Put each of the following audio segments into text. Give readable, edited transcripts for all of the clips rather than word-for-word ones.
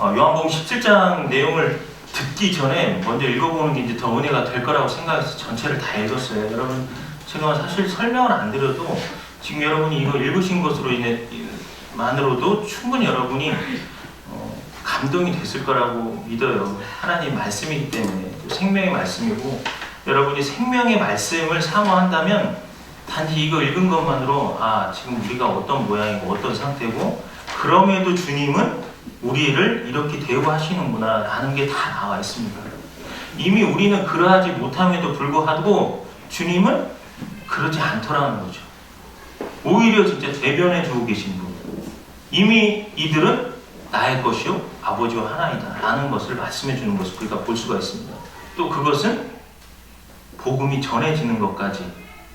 요한복음 17장 내용을 듣기 전에 먼저 읽어보는 게 이제 더 은혜가 될 거라고 생각해서 전체를 다 읽었어요. 여러분, 제가 사실 설명을 안 드려도 지금 여러분이 이거 읽으신 것으로 만으로도 충분히 여러분이 감동이 됐을 거라고 믿어요. 하나님 말씀이기 때문에 생명의 말씀이고, 여러분이 생명의 말씀을 사모한다면 단지 이거 읽은 것만으로 지금 우리가 어떤 모양이고 어떤 상태고, 그럼에도 주님은 우리를 이렇게 대우하시는구나 라는 게 다 나와 있습니다. 이미 우리는 그러하지 못함에도 불구하고 주님은 그러지 않더라는 거죠. 오히려 진짜 대변해 주고 계신 분, 이미 이들은 나의 것이요 아버지와 하나이다 라는 것을 말씀해 주는 것을 우리가 볼 수가 있습니다. 또 그것은 복음이 전해지는 것까지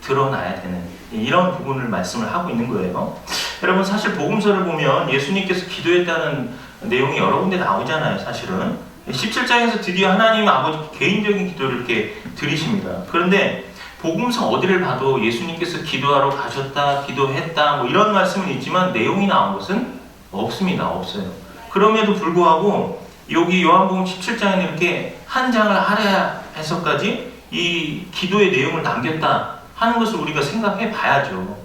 드러나야 되는 이런 부분을 말씀을 하고 있는 거예요. 여러분, 사실 복음서를 보면 예수님께서 기도했다는 내용이 여러 군데 나오잖아요. 사실은 17장에서 드디어 하나님 아버지 개인적인 기도를 이렇게 드리십니다. 그런데 복음서 어디를 봐도 예수님께서 기도하러 가셨다, 기도했다 이런 말씀은 있지만 내용이 나온 것은 없습니다. 없어요. 그럼에도 불구하고 여기 요한복음 17장에는 이렇게 한 장을 할애해서까지 이 기도의 내용을 남겼다 하는 것을 우리가 생각해 봐야죠.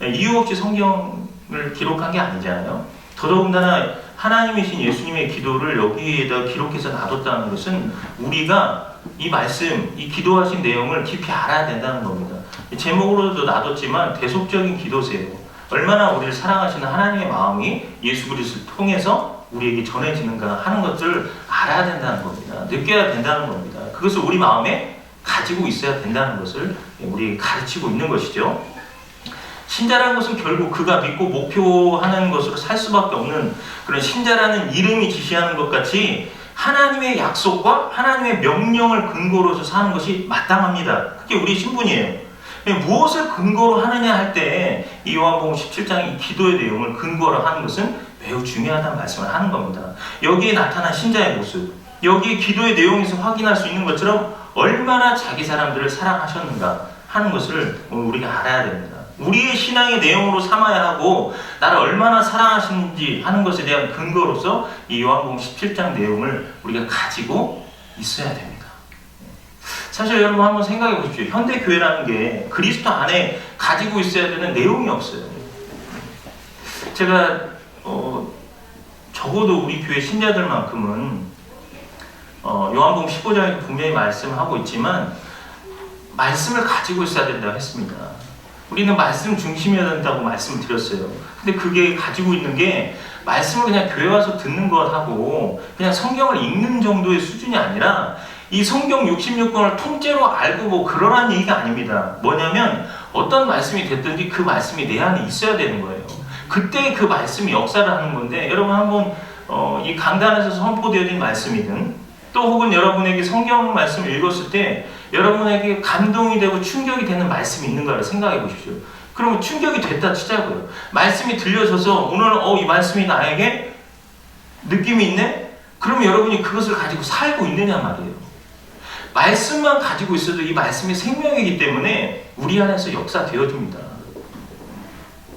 이유 없이 성경을 기록한 게 아니잖아요. 더더군다나 하나님이신 예수님의 기도를 여기에다 기록해서 놔뒀다는 것은 우리가 이 말씀, 이 기도하신 내용을 깊이 알아야 된다는 겁니다. 제목으로도 놔뒀지만 대속적인 기도세요. 얼마나 우리를 사랑하시는 하나님의 마음이 예수 그리스도를 통해서 우리에게 전해지는가 하는 것들을 알아야 된다는 겁니다. 느껴야 된다는 겁니다. 그것을 우리 마음에 가지고 있어야 된다는 것을 우리에게 가르치고 있는 것이죠. 신자라는 것은 결국 그가 믿고 목표하는 것으로 살 수밖에 없는 그런 신자라는 이름이 지시하는 것 같이 하나님의 약속과 하나님의 명령을 근거로 해서 사는 것이 마땅합니다. 그게 우리 신분이에요. 무엇을 근거로 하느냐 할 때 이 요한복음 17장의 기도의 내용을 근거로 하는 것은 매우 중요하다는 말씀을 하는 겁니다. 여기에 나타난 신자의 모습, 여기 기도의 내용에서 확인할 수 있는 것처럼 얼마나 자기 사람들을 사랑하셨는가 하는 것을 우리가 알아야 됩니다. 우리의 신앙의 내용으로 삼아야 하고 나를 얼마나 사랑하시는지 하는 것에 대한 근거로서 이 요한복음 17장 내용을 우리가 가지고 있어야 됩니다. 사실 여러분 한번 생각해 보십시오. 현대교회라는 게 그리스도 안에 가지고 있어야 되는 내용이 없어요. 제가 적어도 우리 교회 신자들만큼은 요한복음 15장에도 분명히 말씀하고 있지만 말씀을 가지고 있어야 된다고 했습니다. 우리는 말씀 중심이어야 된다고 말씀을 드렸어요. 근데 그게 가지고 있는 게 말씀을 그냥 교회 와서 듣는 것하고 그냥 성경을 읽는 정도의 수준이 아니라 이 성경 66권을 통째로 알고 그러라는 얘기가 아닙니다. 뭐냐면 어떤 말씀이 됐든지 그 말씀이 내 안에 있어야 되는 거예요. 그때 그 말씀이 역사를 하는 건데, 여러분 한번 이 강단에서 선포되어진 말씀이든 또 혹은 여러분에게 성경 말씀을 읽었을 때 여러분에게 감동이 되고 충격이 되는 말씀이 있는 거를 생각해 보십시오. 그러면 충격이 됐다 치자고요. 말씀이 들려져서 오늘 이 말씀이 나에게 느낌이 있네? 그러면 여러분이 그것을 가지고 살고 있느냐 말이에요. 말씀만 가지고 있어도 이 말씀이 생명이기 때문에 우리 안에서 역사되어집니다.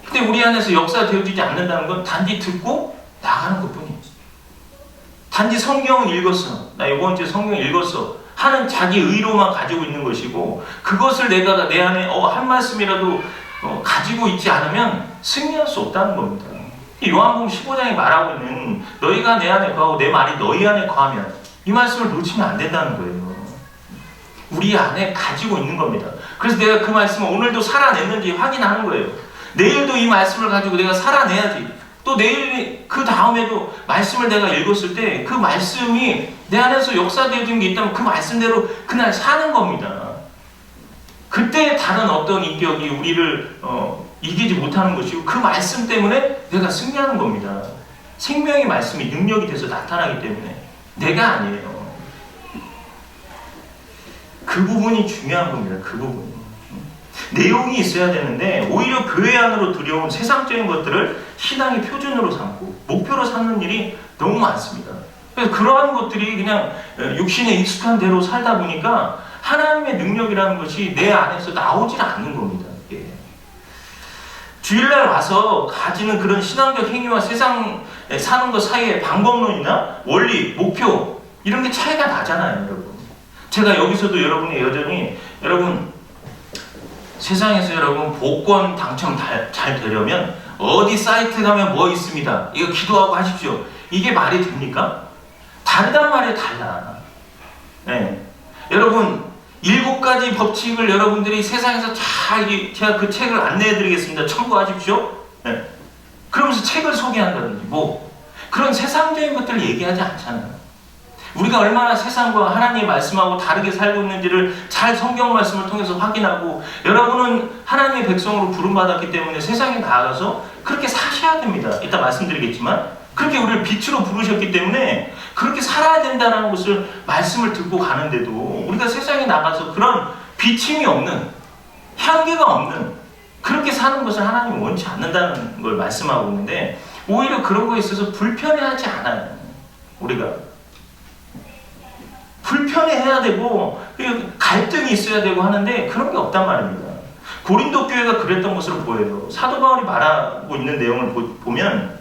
근데 우리 안에서 역사되어지지 않는다는 건 단지 듣고 나가는 것뿐이에요. 단지 성경을 읽었어, 나 이번 주에 성경 읽었어 하는 자기 의로만 가지고 있는 것이고, 그것을 내가 내 안에 한 말씀이라도 가지고 있지 않으면 승리할 수 없다는 겁니다. 요한복음 15장이 말하고 있는 너희가 내 안에 거하고 내 말이 너희 안에 거하면, 이 말씀을 놓치면 안 된다는 거예요. 우리 안에 가지고 있는 겁니다. 그래서 내가 그 말씀을 오늘도 살아냈는지 확인하는 거예요. 내일도 이 말씀을 가지고 내가 살아내야지. 또 내일 그 다음에도 말씀을 내가 읽었을 때 그 말씀이 내 안에서 역사되어진 게 있다면 그 말씀대로 그날 사는 겁니다. 그때 다른 어떤 인격이 우리를 이기지 못하는 것이고, 그 말씀 때문에 내가 승리하는 겁니다. 생명의 말씀이 능력이 돼서 나타나기 때문에 내가 아니에요. 그 부분이 중요한 겁니다. 그 부분이. 내용이 있어야 되는데 오히려 교회 안으로 들여온 세상적인 것들을 신앙의 표준으로 삼고 목표로 삼는 일이 너무 많습니다. 그래서 그러한 것들이 그냥 육신에 익숙한 대로 살다 보니까 하나님의 능력이라는 것이 내 안에서 나오질 않는 겁니다. 주일날 와서 가지는 그런 신앙적 행위와 세상에 사는 것 사이의 방법론이나 원리, 목표 이런 게 차이가 나잖아요, 여러분. 제가 여기서도 여러분이 여전히 여러분 세상에서 여러분 복권 당첨 잘 되려면 어디 사이트 가면 뭐 있습니다. 이거 기도하고 하십시오. 이게 말이 됩니까? 다르단 말이에요, 달라. 네. 여러분 7가지 법칙을 여러분들이 세상에서 제가 그 책을 안내해드리겠습니다. 참고하십시오. 네. 그러면서 책을 소개한다든지 그런 세상적인 것들을 얘기하지 않잖아요. 우리가 얼마나 세상과 하나님의 말씀하고 다르게 살고 있는지를 잘 성경 말씀을 통해서 확인하고, 여러분은 하나님의 백성으로 부름받았기 때문에 세상에 나아가서 그렇게 사셔야 됩니다. 이따 말씀드리겠지만 그렇게 우리를 빛으로 부르셨기 때문에 그렇게 살아야 된다는 것을 말씀을 듣고 가는데도 우리가 세상에 나가서 그런 비침이 없는, 향기가 없는 그렇게 사는 것을 하나님은 원치 않는다는 걸 말씀하고 있는데, 오히려 그런 거에 있어서 불편해하지 않아요. 우리가 불편해해야 되고 갈등이 있어야 되고 하는데 그런 게 없단 말입니다. 고린도 교회가 그랬던 것으로 보여요. 사도 바울이 말하고 있는 내용을 보면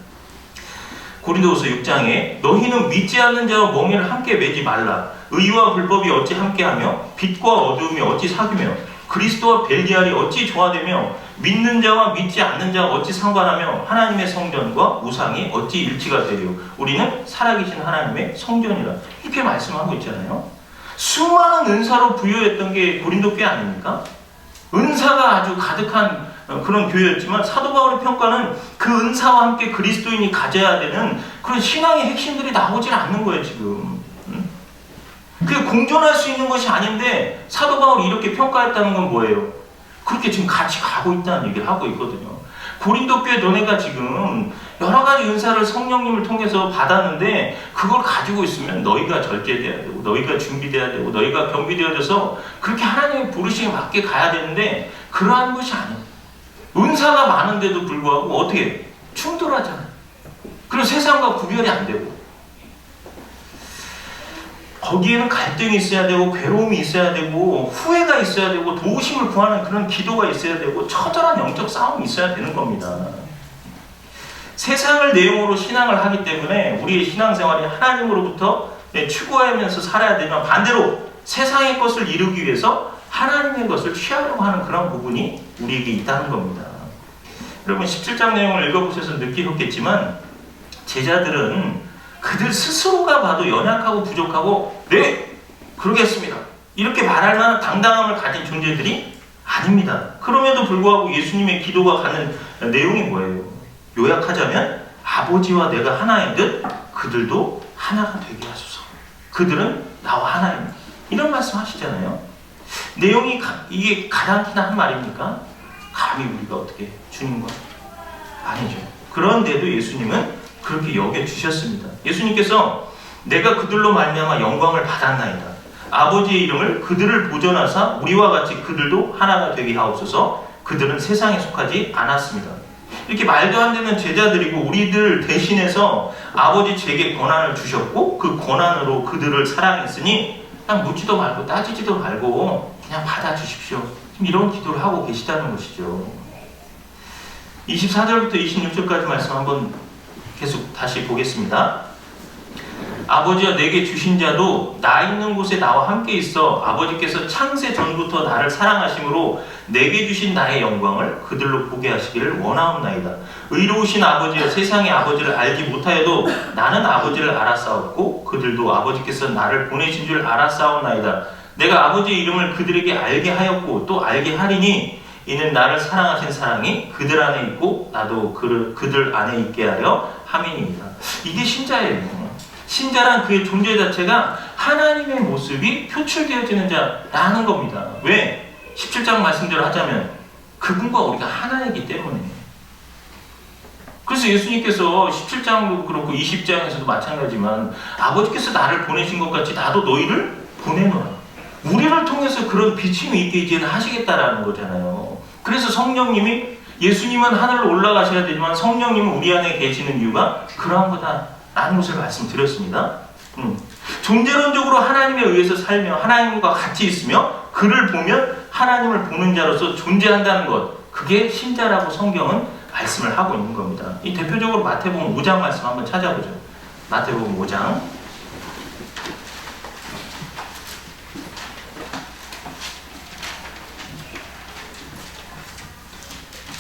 고린도후서 6장에 너희는 믿지 않는 자와 멍에를 함께 매지 말라. 의와 불법이 어찌 함께하며 빛과 어두움이 어찌 사귀며 그리스도와 벨기알이 어찌 조화되며 믿는 자와 믿지 않는 자가 어찌 상관하며 하나님의 성전과 우상이 어찌 일치가 되려. 우리는 살아계신 하나님의 성전이라. 이렇게 말씀하고 있잖아요. 수많은 은사로 부여했던 게 고린도 교회 아닙니까? 은사가 아주 가득한 그런 교회였지만 사도 바울의 평가는 그 은사와 함께 그리스도인이 가져야 되는 그런 신앙의 핵심들이 나오질 않는 거예요, 지금. 그게 공존할 수 있는 것이 아닌데 사도 바울이 이렇게 평가했다는 건 뭐예요? 그렇게 지금 같이 가고 있다는 얘기를 하고 있거든요. 고린도 교회 너네가 지금 여러 가지 은사를 성령님을 통해서 받았는데 그걸 가지고 있으면 너희가 절제돼야 되고 너희가 준비돼야 되고 너희가 경비되어져서 그렇게 하나님의 부르심에 맞게 가야 되는데 그러한 것이 아니에요. 은사가 많은데도 불구하고 어떻게 충돌하잖아요. 그리고 세상과 구별이 안 되고 거기에는 갈등이 있어야 되고 괴로움이 있어야 되고 후회가 있어야 되고 도우심을 구하는 그런 기도가 있어야 되고 처절한 영적 싸움이 있어야 되는 겁니다. 세상을 내용으로 신앙을 하기 때문에 우리의 신앙생활이 하나님으로부터 추구하면서 살아야 되지만 반대로 세상의 것을 이루기 위해서 하나님의 것을 취하려고 하는 그런 부분이 우리에게 있다는 겁니다. 여러분 17장 내용을 읽어보셔서 느끼셨겠지만 제자들은 그들 스스로가 봐도 연약하고 부족하고 네! 그러겠습니다. 이렇게 말할 만한 당당함을 가진 존재들이 아닙니다. 그럼에도 불구하고 예수님의 기도가 가는 내용이 뭐예요? 요약하자면 아버지와 내가 하나인 듯 그들도 하나가 되게 하소서. 그들은 나와 하나입니다. 이런 말씀 하시잖아요. 내용이 이게 가당키나 한 말입니까? 감히 우리가 어떻게 주님과? 아니죠. 그런데도 예수님은 그렇게 여겨주셨습니다. 예수님께서 내가 그들로 말미암아 영광을 받았나이다. 아버지의 이름을 그들을 보존하사 우리와 같이 그들도 하나가 되게 하옵소서. 그들은 세상에 속하지 않았습니다. 이렇게 말도 안 되는 제자들이고 우리들 대신해서 아버지 제게 권한을 주셨고 그 권한으로 그들을 사랑했으니 그냥 묻지도 말고 따지지도 말고 그냥 받아주십시오. 지금 이런 기도를 하고 계시다는 것이죠. 24절부터 26절까지 말씀 한번 계속 다시 보겠습니다. 아버지와 내게 주신 자도 나 있는 곳에 나와 함께 있어 아버지께서 창세 전부터 나를 사랑하심으로 내게 주신 나의 영광을 그들로 보게 하시기를 원하옵나이다. 의로우신 아버지여 세상의 아버지를 알지 못하여도 나는 아버지를 알았사옵고 그들도 아버지께서 나를 보내신 줄 알았사옵나이다. 내가 아버지의 이름을 그들에게 알게 하였고 또 알게 하리니 이는 나를 사랑하신 사랑이 그들 안에 있고 나도 그들 안에 있게 하려 함이니이다. 이게 신자예요. 신자란 그의 존재 자체가 하나님의 모습이 표출되어지는 자라는 겁니다. 왜? 17장 말씀대로 하자면 그분과 우리가 하나이기 때문에. 그래서 예수님께서 17장도 그렇고 20장에서도 마찬가지지만 아버지께서 나를 보내신 것 같이 나도 너희를 보내노라. 우리를 통해서 그런 비침이 있게 이제는 하시겠다라는 거잖아요. 그래서 성령님이 예수님은 하늘로 올라가셔야 되지만 성령님은 우리 안에 계시는 이유가 그러한 거다라는 것을 말씀드렸습니다. 존재론적으로 하나님에 의해서 살며 하나님과 같이 있으며 그를 보면 하나님을 보는 자로서 존재한다는 것, 그게 신자라고 성경은 말씀을 하고 있는 겁니다. 이 대표적으로 마태복음 5장 말씀 한번 찾아보죠. 마태복음 5장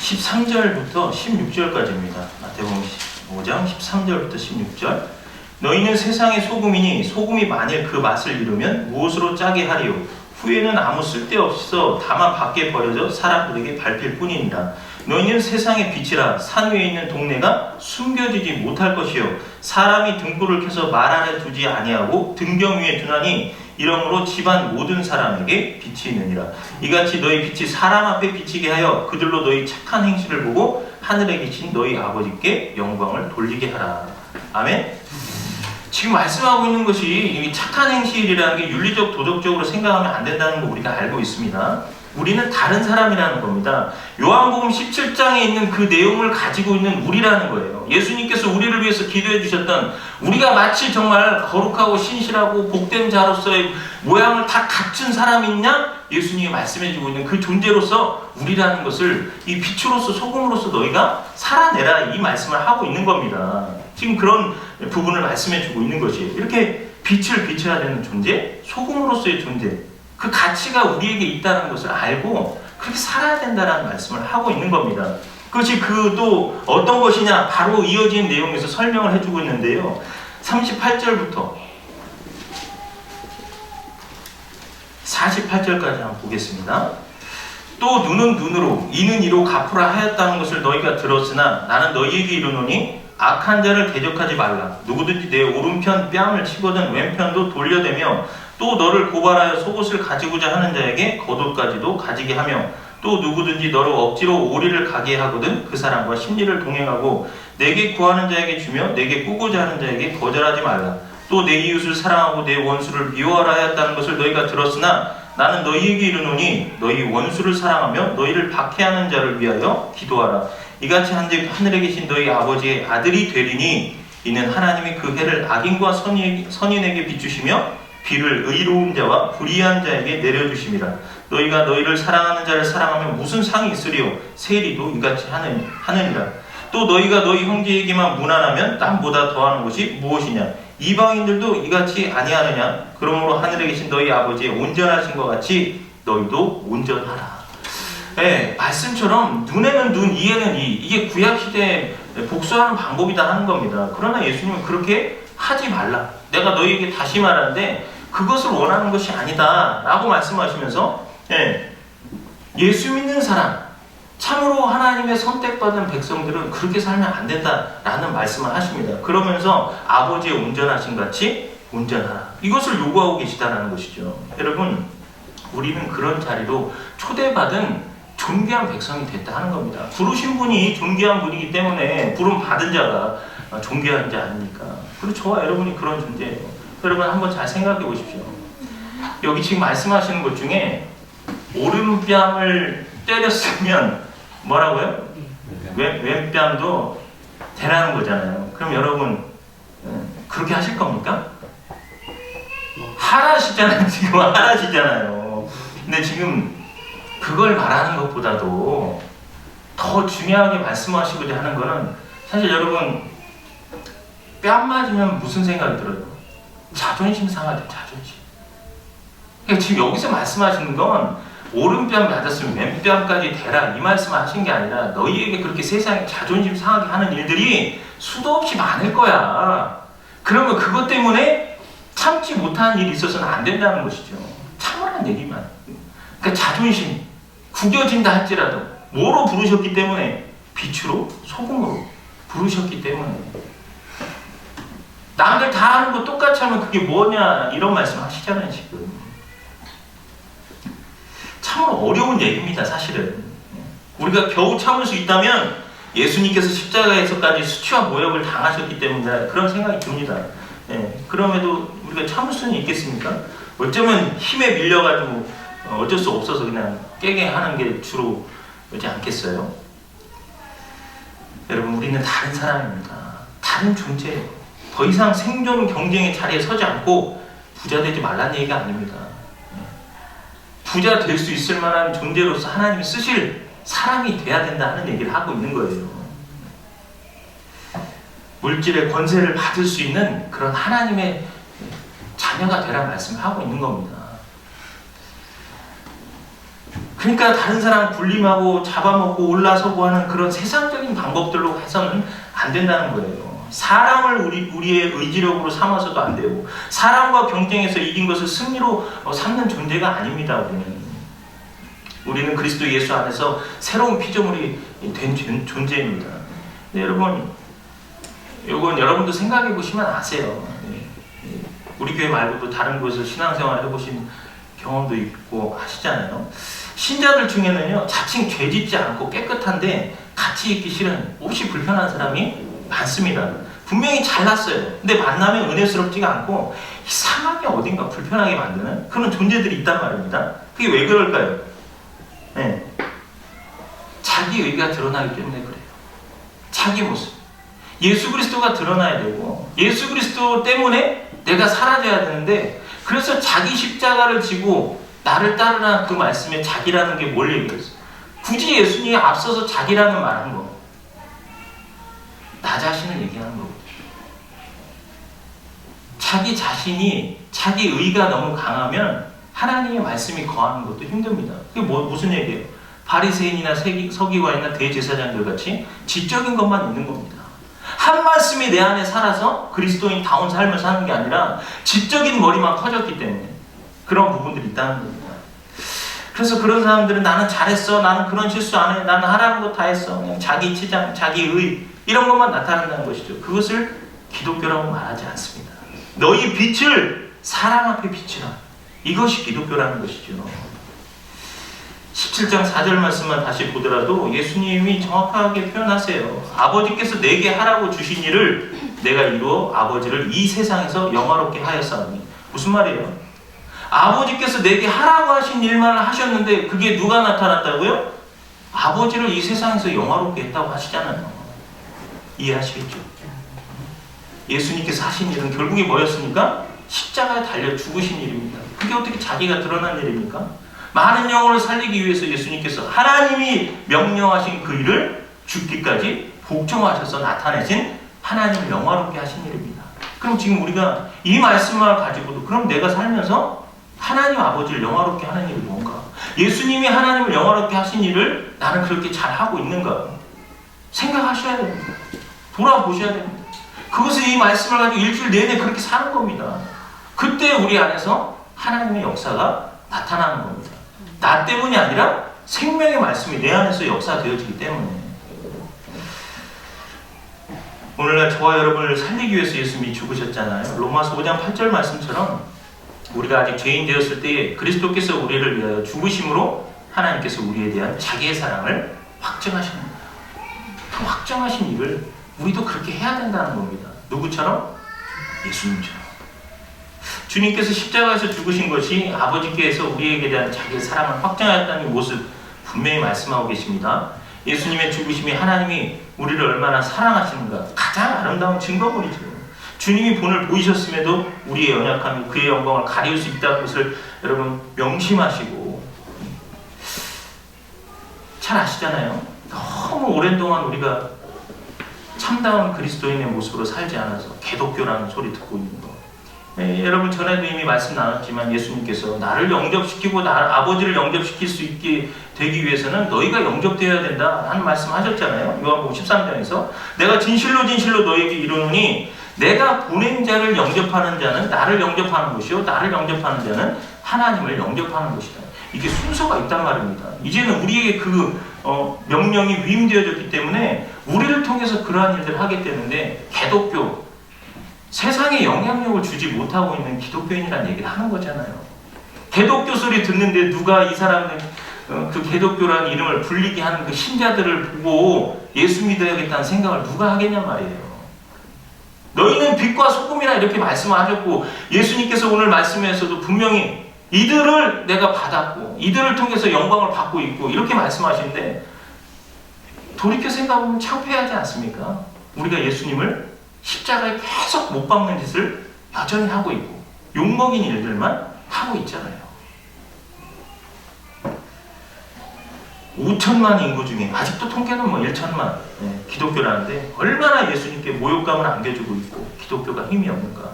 13절부터 16절까지입니다. 마태복음 5장 13절부터 16절. 너희는 세상의 소금이니 소금이 만일 그 맛을 잃으면 무엇으로 짜게 하리요? 후에는 아무 쓸데없어 다만 밖에 버려져 사람들에게 밟힐 뿐이니라. 너희는 세상의 빛이라. 산 위에 있는 동네가 숨겨지지 못할 것이요 사람이 등불을 켜서 말 아래 두지 아니하고 등경 위에 두나니 이러므로 집안 모든 사람에게 빛이 있느니라. 이같이 너희 빛이 사람 앞에 비치게 하여 그들로 너희 착한 행실을 보고 하늘에 계신 너희 아버지께 영광을 돌리게 하라. 아멘. 지금 말씀하고 있는 것이 이 착한 행실이라는 게 윤리적 도덕적으로 생각하면 안 된다는 거 우리가 알고 있습니다. 우리는 다른 사람이라는 겁니다. 요한복음 17장에 있는 그 내용을 가지고 있는 우리라는 거예요. 예수님께서 우리를 위해서 기도해 주셨던, 우리가 마치 정말 거룩하고 신실하고 복된 자로서의 모양을 다 갖춘 사람이 있냐? 예수님이 말씀해 주고 있는 그 존재로서 우리라는 것을 이 빛으로서 소금으로서 너희가 살아내라, 이 말씀을 하고 있는 겁니다. 지금 그런 부분을 말씀해 주고 있는 것이에요. 이렇게 빛을 비춰야 되는 존재, 소금으로서의 존재, 그 가치가 우리에게 있다는 것을 알고 그렇게 살아야 된다는 말씀을 하고 있는 겁니다. 그것이 그 또 어떤 것이냐, 바로 이어지는 내용에서 설명을 해주고 있는데요. 38절부터 48절까지 한번 보겠습니다. 또 눈은 눈으로 이는 이로 갚으라 하였다는 것을 너희가 들었으나 나는 너희에게 이르노니 악한 자를 대적하지 말라. 누구든지 내 오른편 뺨을 치거든 왼편도 돌려대며 또 너를 고발하여 속옷을 가지고자 하는 자에게 겉옷까지도 가지게 하며 또 누구든지 너를 억지로 오리를 가게 하거든 그 사람과 심리를 동행하고 내게 구하는 자에게 주며 내게 꾸고자 하는 자에게 거절하지 말라. 또 내 이웃을 사랑하고 내 원수를 미워하라 하였다는 것을 너희가 들었으나 나는 너희에게 이르노니 너희 원수를 사랑하며 너희를 박해하는 자를 위하여 기도하라. 이같이 한즉 하늘에 계신 너희 아버지의 아들이 되리니 이는 하나님이 그 해를 악인과 선인에게 비추시며 비를 의로운 자와 불의한 자에게 내려주심이라. 너희가 너희를 사랑하는 자를 사랑하면 무슨 상이 있으리요? 세리도 이같이 하느니라. 또 너희가 너희 형제에게만 무난하면 남보다 더하는 것이 무엇이냐? 이방인들도 이같이 아니하느냐? 그러므로 하늘에 계신 너희 아버지의 온전하신 것 같이 너희도 온전하라. 네, 말씀처럼 눈에는 눈, 이에는 이, 이게 구약시대에 복수하는 방법이다 하는 겁니다. 그러나 예수님은 그렇게 하지 말라. 내가 너희에게 다시 말하는데 그것을 원하는 것이 아니다 라고 말씀하시면서 예수 믿는 사람, 참으로 하나님의 선택받은 백성들은 그렇게 살면 안 된다라는 말씀을 하십니다. 그러면서 아버지의 온전하신 같이 온전하라. 이것을 요구하고 계시다는 것이죠. 여러분, 우리는 그런 자리로 초대받은 존귀한 백성이 됐다 하는 겁니다. 부르신 분이 존귀한 분이기 때문에 부름 받은 자가 존귀한 자 아닙니까? 그리고 저와 여러분이 그런 존재예요. 여러분 한번 잘 생각해 보십시오. 여기 지금 말씀하시는 것 중에 오른뺨을 때렸으면 뭐라고요? 왼뺨도 대라는 거잖아요. 그럼 여러분 그렇게 하실 겁니까? 하라시잖아요. 지금 하라시잖아요. 근데 지금 그걸 말하는 것보다도 더 중요하게 말씀하시고자 하는 거는 사실 여러분 뺨 맞으면 무슨 생각이 들어요? 자존심 상하죠. 자존심. 그러니까 지금 여기서 말씀하시는 건 오른뺨 맞았으면 왼뺨까지 대라 이 말씀을 하신 게 아니라 너희에게 그렇게 세상에 자존심 상하게 하는 일들이 수도 없이 많을 거야. 그러면 그것 때문에 참지 못하는 일이 있어서는 안 된다는 것이죠. 참으라는 얘기만. 그러니까 자존심 구겨진다 할지라도 뭐로 부르셨기 때문에? 빛으로 소금으로 부르셨기 때문에. 남들 다 하는 거 똑같이 하면 그게 뭐냐 이런 말씀 하시잖아요. 지금 참으로 어려운 얘기입니다. 사실은 우리가 겨우 참을 수 있다면 예수님께서 십자가에서까지 수치와 모욕을 당하셨기 때문에 그런 생각이 듭니다. 그럼에도 우리가 참을 수는 있겠습니까? 어쩌면 힘에 밀려가지고 어쩔 수 없어서 그냥 깨게 하는 게 주로 오지 않겠어요? 여러분, 우리는 다른 사람입니다. 다른 존재예요. 더 이상 생존 경쟁의 자리에 서지 않고 부자 되지 말라는 얘기가 아닙니다. 부자 될 수 있을 만한 존재로서 하나님이 쓰실 사람이 돼야 된다 하는 얘기를 하고 있는 거예요. 물질의 권세를 받을 수 있는 그런 하나님의 자녀가 되라 말씀을 하고 있는 겁니다. 그러니까 다른 사람 군림하고 잡아먹고 올라서고 하는 그런 세상적인 방법들로 해서는 안 된다는 거예요. 사람을 우리의 의지력으로 삼아서도 안 되고, 사람과 경쟁해서 이긴 것을 승리로 삼는 존재가 아닙니다. 우리는 그리스도 예수 안에서 새로운 피조물이 된 존재입니다. 네, 여러분, 이건 여러분도 생각해 보시면 아세요. 우리 교회 말고도 다른 곳에서 신앙생활을 해보신 경험도 있고 하시잖아요. 신자들 중에는요, 자칭 죄 짓지 않고 깨끗한데 같이 있기 싫은, 몹시 불편한 사람이 많습니다. 분명히 잘났어요. 근데 만나면 은혜스럽지가 않고 이상하게 어딘가 불편하게 만드는 그런 존재들이 있단 말입니다. 그게 왜 그럴까요? 네. 자기 의가 드러나기 때문에 그래요. 자기 모습. 예수 그리스도가 드러나야 되고, 예수 그리스도 때문에 내가 사라져야 되는데, 그래서 자기 십자가를 지고 나를 따르라는 그 말씀에 자기라는 게 뭘 얘기했어요? 굳이 예수님이 앞서서 자기라는 말 한 거. 나 자신을 얘기하는 거거든요. 자기 자신이, 자기 의가 너무 강하면 하나님의 말씀이 거하는 것도 힘듭니다. 그게 무슨 얘기예요? 바리새인이나 서기관이나 대제사장들 같이 지적인 것만 있는 겁니다. 한 말씀이 내 안에 살아서 그리스도인다운 삶을 사는 게 아니라 지적인 머리만 커졌기 때문에 그런 부분들이 있다는 겁니다. 그래서 그런 사람들은 나는 잘했어, 나는 그런 실수 안 해, 나는 하라는 거 다 했어, 그냥 자기 치장, 자기 의, 이런 것만 나타난다는 것이죠. 그것을 기독교라고 말하지 않습니다. 너희 빛을 사람 앞에 비추라. 이것이 기독교라는 것이죠. 17장 4절 말씀만 다시 보더라도 예수님이 정확하게 표현하세요. 아버지께서 내게 하라고 주신 일을 내가 이루어 아버지를 이 세상에서 영화롭게 하였사오니. 무슨 말이에요? 아버지께서 내게 하라고 하신 일만 하셨는데 그게 누가 나타났다고요? 아버지를 이 세상에서 영화롭게 했다고 하시잖아요. 이해하시겠죠? 예수님께서 하신 일은 결국에 뭐였습니까? 십자가에 달려 죽으신 일입니다. 그게 어떻게 자기가 드러난 일입니까? 많은 영혼을 살리기 위해서 예수님께서 하나님이 명령하신 그 일을 죽기까지 복종하셔서 나타내신 하나님을 영화롭게 하신 일입니다. 그럼 지금 우리가 이 말씀을 가지고도 그럼 내가 살면서 하나님 아버지를 영화롭게 하는 일이 뭔가? 예수님이 하나님을 영화롭게 하신 일을 나는 그렇게 잘하고 있는가? 생각하셔야 됩니다. 돌아보셔야 됩니다. 그것을 이 말씀을 가지고 일주일 내내 그렇게 사는 겁니다. 그때 우리 안에서 하나님의 역사가 나타나는 겁니다. 나 때문이 아니라 생명의 말씀이 내 안에서 역사되어지기 때문에. 오늘날 저와 여러분을 살리기 위해서 예수님이 죽으셨잖아요. 로마서 5장 8절 말씀처럼 우리가 아직 죄인 되었을 때 그리스도께서 우리를 위하여 죽으심으로 하나님께서 우리에 대한 자기의 사랑을 확증하시는 거예요. 그 확정하신 일을 우리도 그렇게 해야 된다는 겁니다. 누구처럼? 예수님처럼. 주님께서 십자가에서 죽으신 것이 아버지께서 우리에게 대한 자기의 사랑을 확정하였다는 모습 분명히 말씀하고 계십니다. 예수님의 죽으심이 하나님이 우리를 얼마나 사랑하시는가 가장 아름다운 증거물이죠. 주님이 본을 보이셨음에도 우리의 연약함이 그의 영광을 가리울 수 있다는 것을 여러분 명심하시고 잘 아시잖아요. 너무 오랜 동안 우리가 참다운 그리스도인의 모습으로 살지 않아서 개독교라는 소리 듣고 있는 거. 여러분 전에도 이미 말씀 나눴지만 예수님께서 나를 영접시키고 아버지를 영접시킬 수 있게 되기 위해서는 너희가 영접되어야 된다 하는 말씀 하셨잖아요. 요한복음 13장에서 내가 진실로 진실로 너희에게 이르노니 내가 보낸 자를 영접하는 자는 나를 영접하는 것이요 나를 영접하는 자는 하나님을 영접하는 것이다. 이게 순서가 있단 말입니다. 이제는 우리에게 그 명령이 위임되어졌기 때문에 우리를 통해서 그러한 일들을 하게 되는데 개독교, 세상에 영향력을 주지 못하고 있는 기독교인이라는 얘기를 하는 거잖아요. 개독교 소리 듣는데 누가 이 사람들 그 개독교라는 이름을 불리게 하는 그 신자들을 보고 예수 믿어야겠다는 생각을 누가 하겠냔 말이에요. 너희는 빛과 소금이라 이렇게 말씀하셨고 예수님께서 오늘 말씀에서도 분명히 이들을 내가 받았고 이들을 통해서 영광을 받고 있고 이렇게 말씀하시는데 돌이켜 생각하면 창피하지 않습니까? 우리가 예수님을 십자가에 계속 못 박는 짓을 여전히 하고 있고 욕먹인 일들만 하고 있잖아요. 5천만 인구 중에 아직도 통계는 뭐 1천만 기독교라는데 얼마나 예수님께 모욕감을 안겨주고 있고 기독교가 힘이 없는가.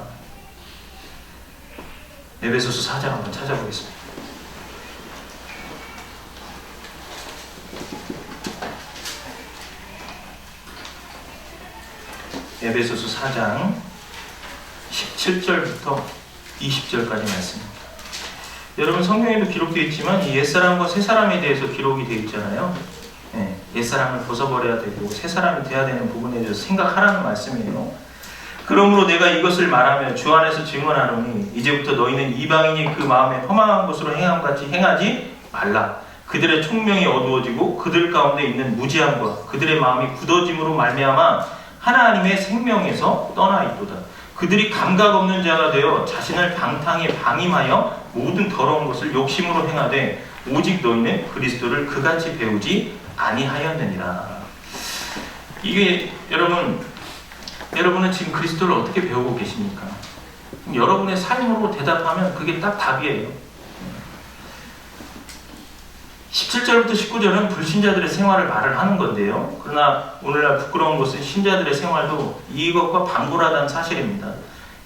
에베소서 4장 한번 찾아보겠습니다. 에베소서 4장 17절부터 20절까지 말씀입니다. 여러분 성경에도 기록되어 있지만 이 옛사람과 새사람에 대해서 기록이 되어 있잖아요. 옛사람을 벗어버려야 되고 새사람이 되어야 되는 부분에 대해서 생각하라는 말씀이에요. 그러므로 내가 이것을 말하며 주 안에서 증언하노니 이제부터 너희는 이방인이 그 마음에 허망한 것으로 행함같이 행하지 말라. 그들의 총명이 어두워지고 그들 가운데 있는 무지함과 그들의 마음이 굳어짐으로 말미암아 하나님의 생명에서 떠나 있도다. 그들이 감각 없는 자가 되어 자신을 방탕에 방임하여 모든 더러운 것을 욕심으로 행하되 오직 너희는 그리스도를 그같이 배우지 아니하였느니라. 이게 여러분은 지금 그리스도를 어떻게 배우고 계십니까? 여러분의 삶으로 대답하면 그게 딱 답이에요. 17절부터 19절은 불신자들의 생활을 말을 하는 건데요. 그러나 오늘날 부끄러운 것은 신자들의 생활도 이것과 방불하다는 사실입니다.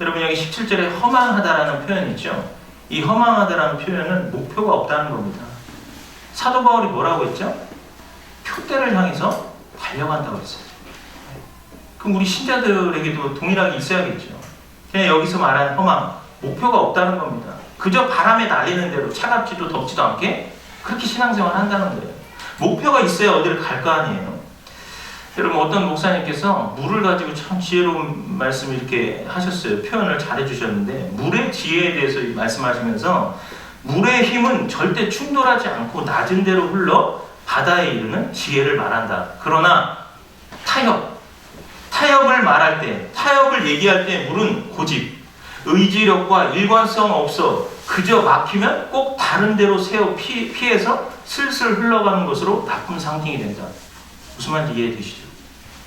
여러분 여기 17절에 허망하다라는 표현이 있죠. 이 허망하다라는 표현은 목표가 없다는 겁니다. 사도 바울이 뭐라고 했죠? 표대를 향해서 달려간다고 했어요. 그럼 우리 신자들에게도 동일하게 있어야겠죠. 그냥 여기서 말하는 허망, 목표가 없다는 겁니다. 그저 바람에 날리는 대로 차갑지도 덥지도 않게 그렇게 신앙생활 한다는 거예요. 목표가 있어야 어디를 갈 거 아니에요. 여러분 어떤 목사님께서 물을 가지고 참 지혜로운 말씀을 이렇게 하셨어요. 표현을 잘 해주셨는데 물의 지혜에 대해서 말씀하시면서 물의 힘은 절대 충돌하지 않고 낮은 데로 흘러 바다에 이르는 지혜를 말한다. 그러나 타협을 말할 때, 타협을 얘기할 때 물은 고집, 의지력과 일관성 없어 그저 막히면 꼭 다른 데로 세워 피해서 슬슬 흘러가는 것으로 나쁜 상징이 된다. 무슨 말인지 이해되시죠?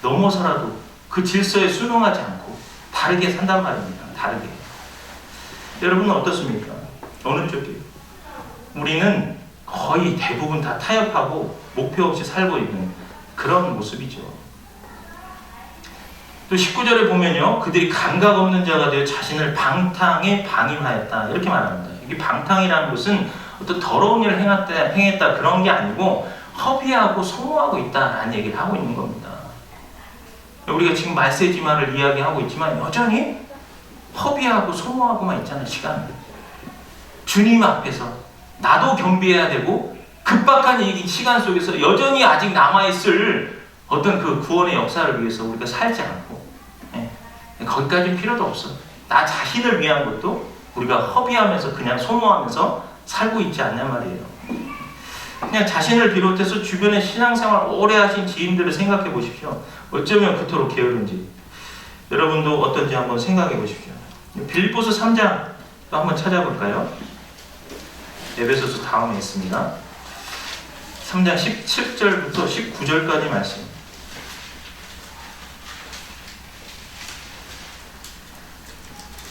넘어서라도 그 질서에 순응하지 않고 다르게 산단 말입니다. 다르게. 여러분은 어떻습니까? 어느 쪽이에요? 우리는 거의 대부분 다 타협하고 목표 없이 살고 있는 그런 모습이죠. 또 19절에 보면요. 그들이 감각 없는 자가 되어 자신을 방탕에 방임하였다. 이렇게 말합니다. 이게 방탕이라는 것은 어떤 더러운 일을 행했다 그런 게 아니고 허비하고 소모하고 있다라는 얘기를 하고 있는 겁니다. 우리가 지금 말세지만을 이야기하고 있지만 여전히 허비하고 소모하고만 있잖아요. 시간. 주님 앞에서 나도 겸비해야 되고 급박한 이 시간 속에서 여전히 아직 남아있을 어떤 그 구원의 역사를 위해서 우리가 살지 않고 거기까지는 필요도 없어. 나 자신을 위한 것도 우리가 허비하면서 그냥 소모하면서 살고 있지 않냔 말이에요. 그냥 자신을 비롯해서 주변의 신앙생활 오래 하신 지인들을 생각해 보십시오. 어쩌면 그토록 게으른지. 여러분도 어떤지 한번 생각해 보십시오. 빌립보서 3장 한번 찾아볼까요? 에베소서 다음에 있습니다. 3장 17절부터 19절까지 말씀.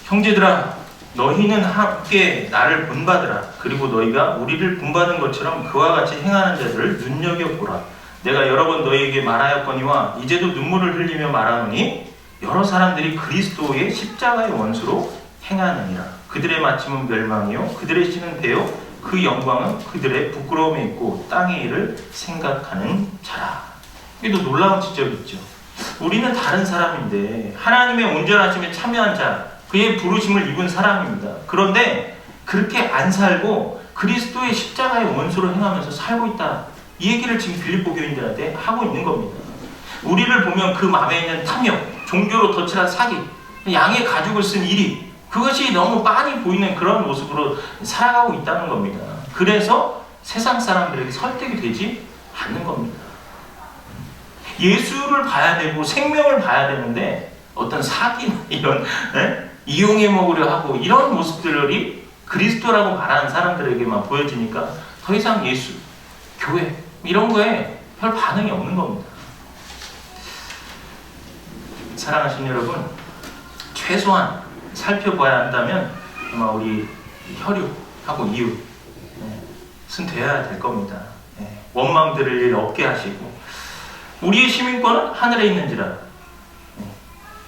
형제들아 너희는 함께 나를 본받으라. 그리고 너희가 우리를 본받은 것처럼 그와 같이 행하는 자들을 눈여겨보라. 내가 여러 번 너희에게 말하였거니와 이제도 눈물을 흘리며 말하노니 여러 사람들이 그리스도의 십자가의 원수로 행하느니라. 그들의 마침은 멸망이요 그들의 씨는 배요 그 영광은 그들의 부끄러움에 있고 땅의 일을 생각하는 자라. 이게 또 놀라운 지적이 있죠. 우리는 다른 사람인데 하나님의 온전하심에 참여한 자, 그의 부르심을 입은 사람입니다. 그런데 그렇게 안 살고 그리스도의 십자가의 원수로 행하면서 살고 있다. 이 얘기를 지금 빌립보 교인들한테 하고 있는 겁니다. 우리를 보면 그 마음에 있는 탐욕, 종교로 덧칠한 사기, 양의 가죽을 쓴 일이 그것이 너무 빤히 보이는 그런 모습으로 살아가고 있다는 겁니다. 그래서 세상 사람들에게 설득이 되지 않는 겁니다. 예수를 봐야 되고 생명을 봐야 되는데 어떤 사기나 이런 이용해 먹으려 하고 이런 모습들이 그리스도라고 말하는 사람들에게만 보여지니까 더 이상 예수, 교회 이런 거에 별 반응이 없는 겁니다. 사랑하시는 여러분, 최소한 살펴봐야 한다면 아마 우리 혈육하고 이웃은 돼야 될 겁니다. 원망 들을 일 없게 하시고 우리의 시민권은 하늘에 있는지라.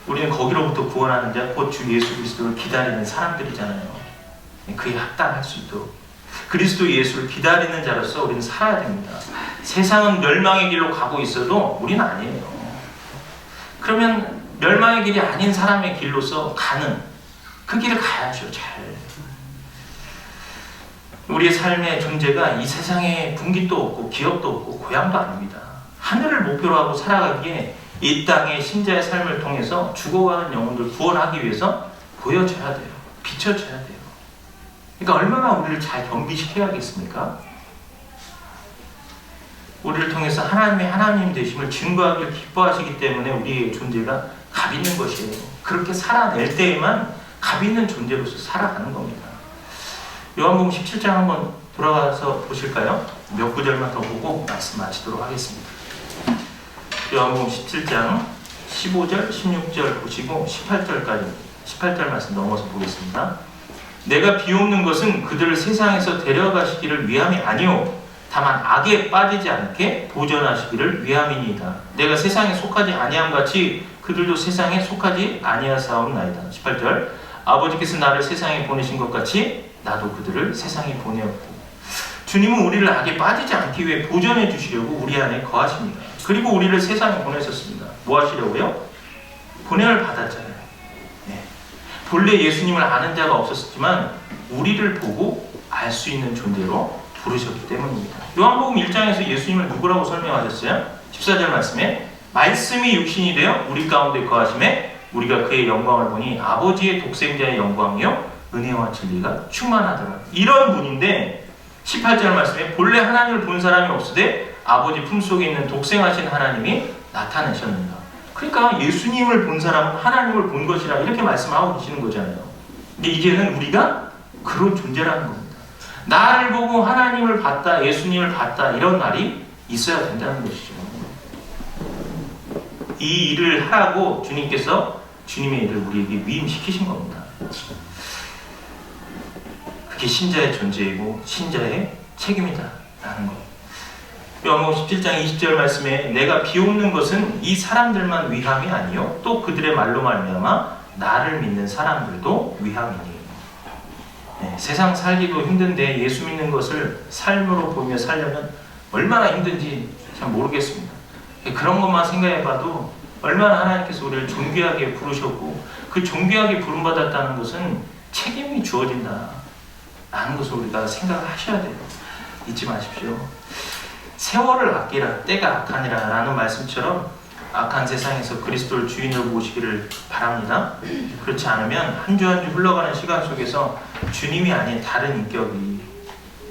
우리는 거기로부터 구원하는 자 곧 주 예수 그리스도를 기다리는 사람들이잖아요. 그에 합당할 수 있도록 그리스도 예수를 기다리는 자로서 우리는 살아야 됩니다. 세상은 멸망의 길로 가고 있어도 우리는 아니에요. 그러면 멸망의 길이 아닌 사람의 길로서 가는 그 길을 가야죠. 잘. 우리의 삶의 존재가 이 세상에 분깃도 없고 기업도 없고 고향도 아닙니다. 하늘을 목표로 하고 살아가기에 이 땅의 신자의 삶을 통해서 죽어가는 영혼들 구원하기 위해서 보여줘야 돼요. 비춰줘야 돼요. 그러니까 얼마나 우리를 잘 겸비시켜야겠습니까? 우리를 통해서 하나님의 하나님 되심을 증거하기를 기뻐하시기 때문에 우리의 존재가 값 있는 것이에요. 그렇게 살아낼 때에만 값 있는 존재로서 살아가는 겁니다. 요한복음 17장 한번 돌아가서 보실까요? 몇 구절만 더 보고 말씀 마치도록 하겠습니다. 요한복음 17장 15절, 16절 보시고 18절 말씀 넘어서 보겠습니다. 내가 비옵는 것은 그들을 세상에서 데려가시기를 위함이 아니오 다만 악에 빠지지 않게 보존하시기를 위함이니이다. 내가 세상에 속하지 아니함 같이 그들도 세상에 속하지 아니하사옵나이다. 18절 아버지께서 나를 세상에 보내신 것 같이 나도 그들을 세상에 보내었고 주님은 우리를 악에 빠지지 않기 위해 보존해 주시려고 우리 안에 거하십니다. 그리고 우리를 세상에 보내셨습니다. 뭐 하시려고요? 보냄을 받았잖아요. 네. 본래 예수님을 아는 자가 없었지만 우리를 보고 알 수 있는 존재로 부르셨기 때문입니다. 요한복음 1장에서 예수님을 누구라고 설명하셨어요? 14절 말씀에 말씀이 육신이 되어 우리 가운데 거하심에 우리가 그의 영광을 보니 아버지의 독생자의 영광이요 은혜와 진리가 충만하더라. 이런 분인데 18절 말씀에 본래 하나님을 본 사람이 없으되 아버지 품속에 있는 독생하신 하나님이 나타내셨는가. 그러니까 예수님을 본 사람은 하나님을 본 것이라 이렇게 말씀하고 계시는 거잖아요. 근데 이제는 우리가 그런 존재라는 겁니다. 나를 보고 하나님을 봤다, 예수님을 봤다 이런 날이 있어야 된다는 것이죠. 이 일을 하라고 주님께서 주님의 일을 우리에게 위임시키신 겁니다. 그게 신자의 존재이고 신자의 책임이다라는 것. 요한복음 17장 20절 말씀에 내가 비옵는 것은 이 사람들만 위함이 아니요 또 그들의 말로 말미암아 나를 믿는 사람들도 위함이니. 네, 세상 살기도 힘든데 예수 믿는 것을 삶으로 보며 살려면 얼마나 힘든지 참 모르겠습니다. 그런 것만 생각해봐도 얼마나 하나님께서 우리를 존귀하게 부르셨고 그 존귀하게 부름받았다는 것은 책임이 주어진다 라는 것을 우리가 생각을 하셔야 돼요. 잊지 마십시오. 세월을 아끼라 때가 악하니라 라는 말씀처럼 악한 세상에서 그리스도를 주인으로 모시기를 바랍니다. 그렇지 않으면 한 주 한 주 흘러가는 시간 속에서 주님이 아닌 다른 인격이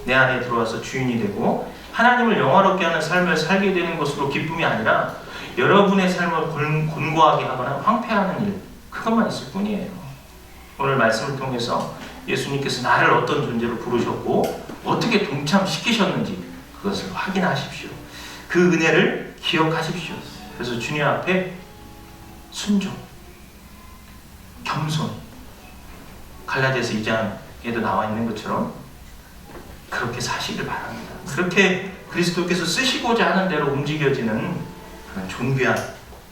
내 안에 들어와서 주인이 되고 하나님을 영화롭게 하는 삶을 살게 되는 것으로 기쁨이 아니라 여러분의 삶을 곤고하게 하거나 황폐하는 일, 그것만 있을 뿐이에요. 오늘 말씀을 통해서 예수님께서 나를 어떤 존재로 부르셨고 어떻게 동참시키셨는지 그것을 확인하십시오. 그 은혜를 기억하십시오. 그래서 주님 앞에 순종, 겸손, 갈라디아서 2장에도 나와 있는 것처럼 그렇게 사시길 바랍니다. 그렇게 그리스도께서 쓰시고자 하는 대로 움직여지는 그런 존귀한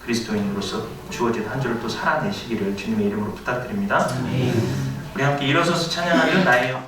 그리스도인으로서 주어진 한 주를 또 살아내시기를 주님의 이름으로 부탁드립니다. 우리 함께 일어서서 찬양하려 나의